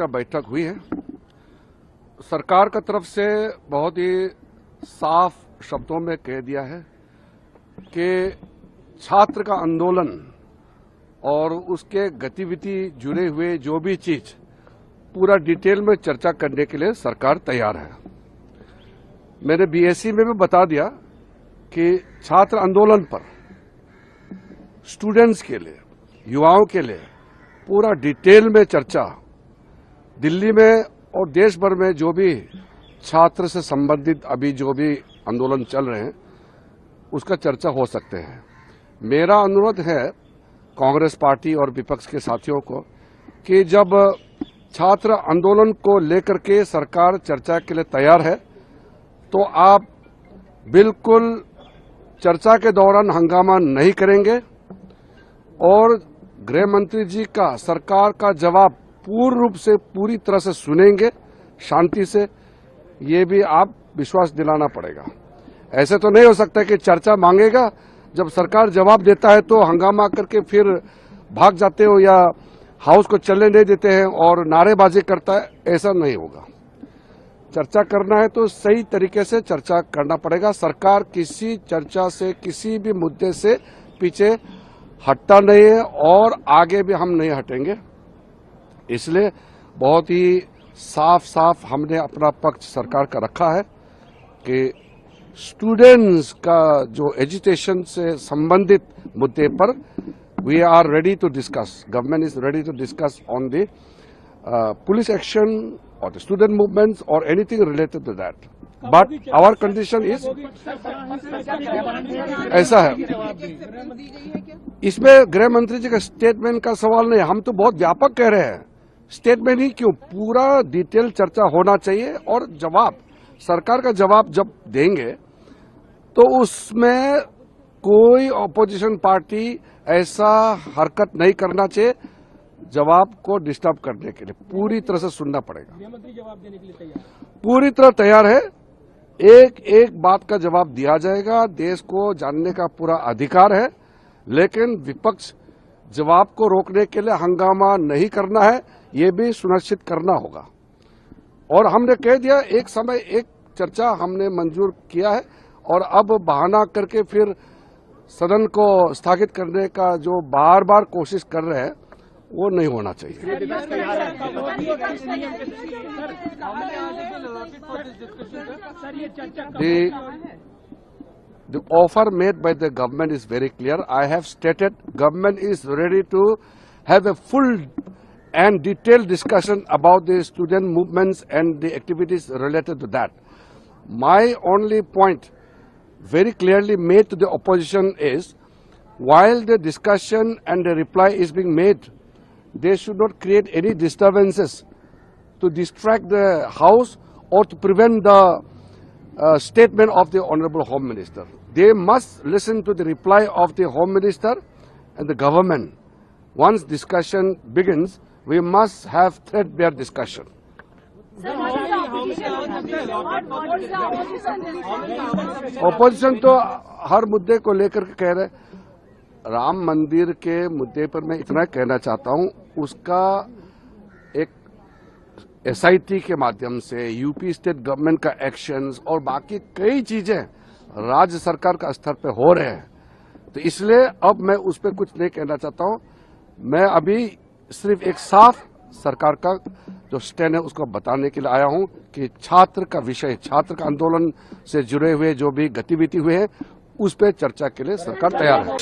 का बैठक हुई है। सरकार की तरफ से बहुत ही साफ शब्दों में कह दिया है कि छात्र का आंदोलन और उसके गतिविधि जुड़े हुए जो भी चीज पूरा डिटेल में चर्चा करने के लिए सरकार तैयार है। मैंने बीएससी में भी बता दिया कि छात्र आंदोलन पर स्टूडेंट्स के लिए, युवाओं के लिए पूरा डिटेल में चर्चा दिल्ली में और देश भर में जो भी छात्र से संबंधित अभी जो भी आंदोलन चल रहे हैं उसका चर्चा हो सकते हैं। मेरा अनुरोध है कांग्रेस पार्टी और विपक्ष के साथियों को कि जब छात्र आंदोलन को लेकर के सरकार चर्चा के लिए तैयार है तो आप बिल्कुल चर्चा के दौरान हंगामा नहीं करेंगे और गृह मंत्री जी का सरकार का जवाब पूर्ण रूप से पूरी तरह से सुनेंगे शांति से। ये भी आप विश्वास दिलाना पड़ेगा। ऐसे तो नहीं हो सकता कि चर्चा मांगेगा, जब सरकार जवाब देता है तो हंगामा करके फिर भाग जाते हो या हाउस को चलने नहीं देते हैं और नारेबाजी करता है। ऐसा नहीं होगा। चर्चा करना है तो सही तरीके से चर्चा करना पड़ेगा। सरकार किसी चर्चा से, किसी भी मुद्दे से पीछे हटता नहीं है और आगे भी हम नहीं हटेंगे। इसलिए बहुत ही साफ साफ हमने अपना पक्ष सरकार का रखा है कि स्टूडेंट्स का जो एजुकेशन से संबंधित मुद्दे पर we are ready to discuss, government is ready to discuss on the police action और द स्टूडेंट मूवमेंट्स और anything related to that, but our condition is ऐसा है। इसमें गृह मंत्री जी का स्टेटमेंट का सवाल नहीं, हम तो बहुत व्यापक कह रहे हैं। स्टेटमेंट ही क्यों, पूरा डिटेल चर्चा होना चाहिए और जवाब, सरकार का जवाब जब देंगे तो उसमें कोई ऑपोजिशन पार्टी ऐसा हरकत नहीं करना चाहिए जवाब को डिस्टर्ब करने के लिए। पूरी तरह से सुनना पड़ेगा। गृहमंत्री जवाब देने के लिए तैयार, पूरी तरह तैयार है। एक एक बात का जवाब दिया जाएगा। देश को जानने का पूरा अधिकार है, लेकिन विपक्ष जवाब को रोकने के लिए हंगामा नहीं करना है, ये भी सुनिश्चित करना होगा। और हमने कह दिया एक समय एक चर्चा हमने मंजूर किया है और अब बहाना करके फिर सदन को स्थगित करने का जो बार बार कोशिश कर रहे हैं वो नहीं होना चाहिए। The offer made by the government is very clear. I have stated government is ready to have a full and detailed discussion about the student movements and the activities related to that. My only point very clearly made to the opposition is, while the discussion and the reply is being made, they should not create any disturbances to distract the House or to prevent the statement of the Honorable Home Minister. They must listen to the reply of the Home Minister and the government. Once discussion begins, we must have threadbare discussion. Opposition तो हर मुद्दे को लेकर के कह रहे। राम मंदिर के मुद्दे पर मैं इतना कहना चाहता हूं, उसका एक एसआईटी के माध्यम से यूपी स्टेट गवर्नमेंट का एक्शंस और बाकी कई चीजें राज्य सरकार का स्तर पे हो रहे हैं, तो इसलिए अब मैं उस पर कुछ नहीं कहना चाहता हूं। मैं अभी सिर्फ एक साफ सरकार का जो स्टैंड है उसको बताने के लिए आया हूं कि छात्र का विषय, छात्र का आंदोलन से जुड़े हुए जो भी गतिविधि हुए हैं उस पर चर्चा के लिए सरकार तैयार है।